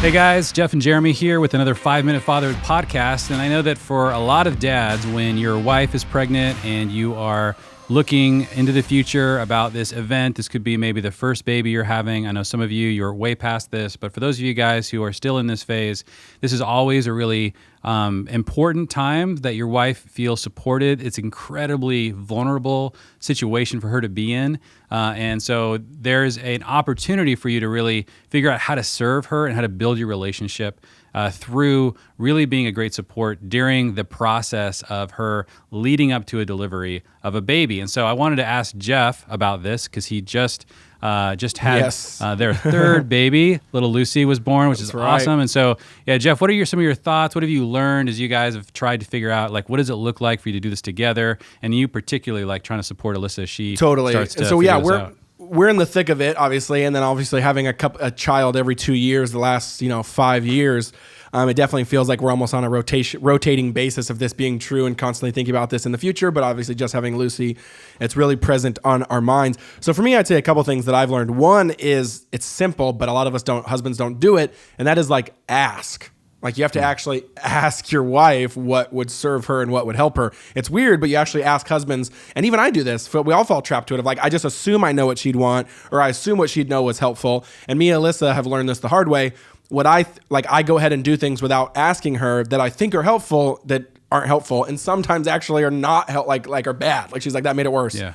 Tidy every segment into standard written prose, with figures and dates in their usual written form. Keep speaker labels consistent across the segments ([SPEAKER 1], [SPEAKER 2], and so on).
[SPEAKER 1] Hey guys, Jeff and Jeremy here with another 5-Minute Fatherhood podcast. And I know that for a lot of dads, when your wife is pregnant and you are looking into the future about this event, this could be maybe the first baby you're having. I know some of you're way past this, but for those of you guys who are still in this phase, this is always a really important time that your wife feels supported. It's an incredibly vulnerable situation for her to be in. And so there's an opportunity for you to really figure out how to serve her and how to build your relationship through really being a great support during the process of her leading up to a delivery of a baby. And so I wanted to ask Jeff about this because he just had their third baby. Little Lucy was born, which is awesome. And so, yeah, Jeff, what are some of your thoughts? What have you learned as you guys have tried to figure out, like, what does it look like for you to do this together? And you particularly, like, trying to support Alyssa as she starts to figure this out.
[SPEAKER 2] We're in the thick of it, obviously, and then obviously having a child every 2 years, the last 5 years, it definitely feels like we're almost on a rotating basis of this being true and constantly thinking about this in the future. But obviously, just having Lucy, it's really present on our minds. So for me, I'd say a couple things that I've learned. One is it's simple, but a lot of us husbands don't do it, and that is like ask. Like you have to actually ask your wife what would serve her and what would help her. It's weird, but you actually ask husbands, and even I do this. We all fall trapped to it of like, I just assume I know what she'd want, or I assume what she'd know was helpful. And me and Alyssa have learned this the hard way. I go ahead and do things without asking her that I think are helpful that aren't helpful, and sometimes actually are not like are bad. Like she's like, that made it worse. Yeah.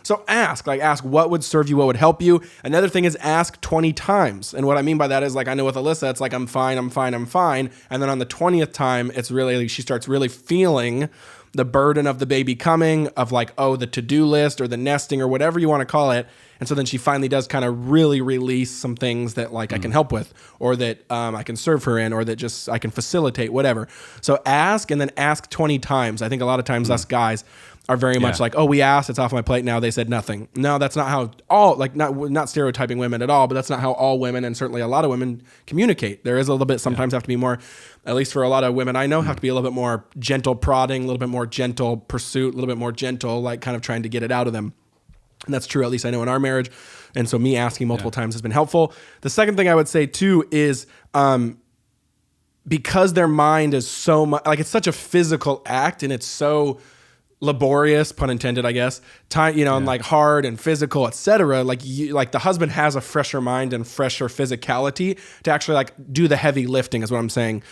[SPEAKER 2] So ask what would serve you, what would help you. Another thing is ask 20 times. And what I mean by that is like, I know with Alyssa, it's like, I'm fine. And then on the 20th time, it's really, like, she starts really feeling the burden of the baby coming, of like, the to-do list or the nesting or whatever you want to call it. And so then she finally does kind of really release some things that like I can help with, or that I can serve her in, or that just I can facilitate, whatever. So ask, and then ask 20 times. I think a lot of times us guys are very much like, we asked, it's off my plate now, they said nothing. No, that's not how not stereotyping women at all, but that's not how all women, and certainly a lot of women, communicate. There is a little bit, sometimes have to be more, at least for a lot of women I know, have to be a little bit more gentle prodding, a little bit more gentle pursuit, a little bit more gentle, like kind of trying to get it out of them. And that's true, at least I know in our marriage. And so me asking multiple times has been helpful. The second thing I would say too is, because their mind is so much, like it's such a physical act, and it's so laborious, pun intended, I guess, and like hard and physical, etc. Like the husband has a fresher mind and fresher physicality to actually like do the heavy lifting, is what I'm saying,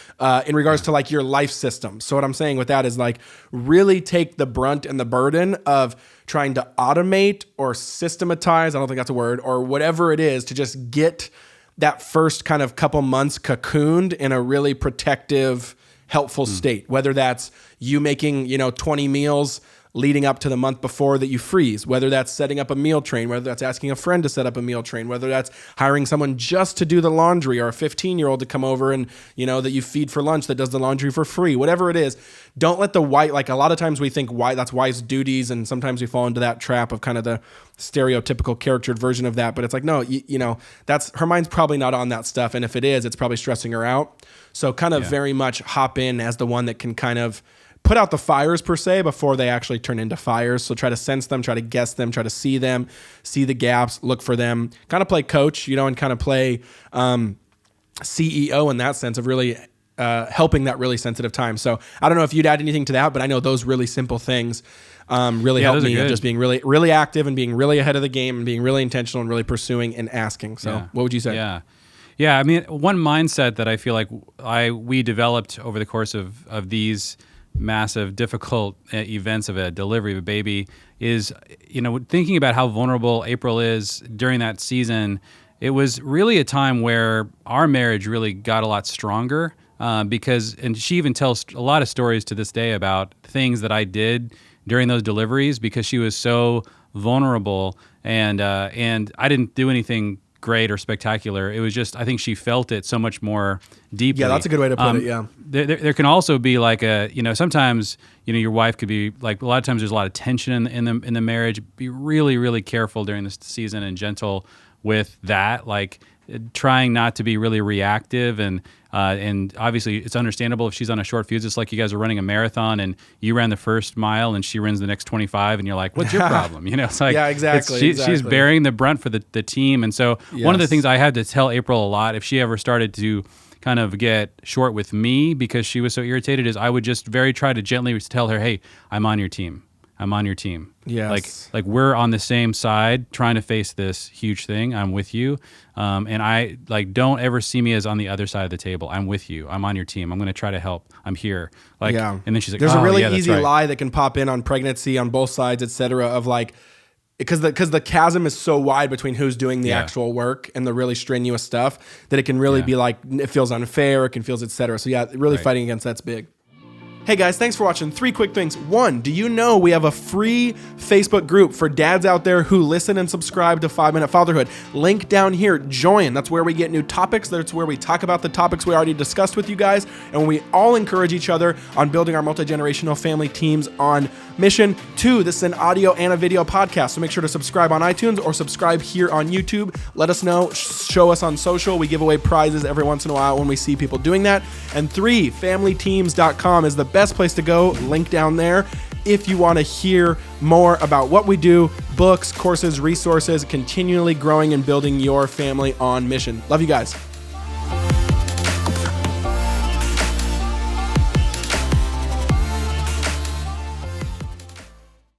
[SPEAKER 2] in regards to like your life system. So what I'm saying with that is like really take the brunt and the burden of trying to automate or systematize, I don't think that's a word, or whatever it is, to just get that first kind of couple months cocooned in a really protective, helpful state, whether that's you making 20 meals leading up to the month before that you freeze, whether that's setting up a meal train, whether that's asking a friend to set up a meal train, whether that's hiring someone just to do the laundry, or a 15-year-old to come over and that you feed for lunch that does the laundry for free, whatever it is. Don't let like a lot of times we think that's wife's duties, and sometimes we fall into that trap of kind of the stereotypical caricatured version of that, but it's like, no, that's, her mind's probably not on that stuff, and if it is, it's probably stressing her out. So kind of very much hop in as the one that can kind of put out the fires per se before they actually turn into fires. So try to sense them, try to guess them, try to see them, see the gaps, look for them, kind of play coach, and kind of play CEO in that sense of really helping that really sensitive time. So I don't know if you'd add anything to that, but I know those really simple things really help me of just being really, really active and being really ahead of the game and being really intentional and really pursuing and asking. So what would you say?
[SPEAKER 1] Yeah. I mean, one mindset that I feel like we developed over the course of these massive, difficult events of a delivery of a baby is, thinking about how vulnerable April is during that season. It was really a time where our marriage really got a lot stronger because she even tells a lot of stories to this day about things that I did during those deliveries because she was so vulnerable, and I didn't do anything great or spectacular. It was just, I think she felt it so much more deeply.
[SPEAKER 2] Yeah, that's a good way to put it. Yeah.
[SPEAKER 1] There can also be like sometimes, your wife could be like, a lot of times there's a lot of tension in the marriage. Be really, really careful during this season and gentle with that. Like, trying not to be really reactive, and obviously it's understandable if she's on a short fuse. It's like you guys are running a marathon and you ran the first mile and she runs the next 25, and you're like, what's your problem? It's like,
[SPEAKER 2] yeah, exactly,
[SPEAKER 1] she's bearing the brunt for the team. And so one of the things I had to tell April a lot, if she ever started to kind of get short with me because she was so irritated, is I would just try to gently tell her, hey, I'm on your team. I'm on your team.
[SPEAKER 2] Yes.
[SPEAKER 1] Like we're on the same side trying to face this huge thing. I'm with you. And I don't ever see me as on the other side of the table. I'm with you. I'm on your team. I'm going to try to help. I'm here. And then she's like,
[SPEAKER 2] there's a really easy
[SPEAKER 1] right.
[SPEAKER 2] lie that can pop in on pregnancy on both sides, et cetera, of like, because the chasm is so wide between who's doing the actual work and the really strenuous stuff that it can really be like, it feels unfair, it can feel, et cetera. So really fighting against that's big. Hey guys, thanks for watching. 3 quick things. 1, do you know we have a free Facebook group for dads out there who listen and subscribe to 5 Minute Fatherhood? Link down here, join. That's where we get new topics. That's where we talk about the topics we already discussed with you guys. And we all encourage each other on building our multi-generational family teams on mission. 2, this is an audio and a video podcast. So make sure to subscribe on iTunes or subscribe here on YouTube. Let us know, show us on social. We give away prizes every once in a while when we see people doing that. And 3, familyteams.com is the best place to go. Link down there if you want to hear more about what we do, books, courses, resources, continually growing and building your family on mission. Love you guys.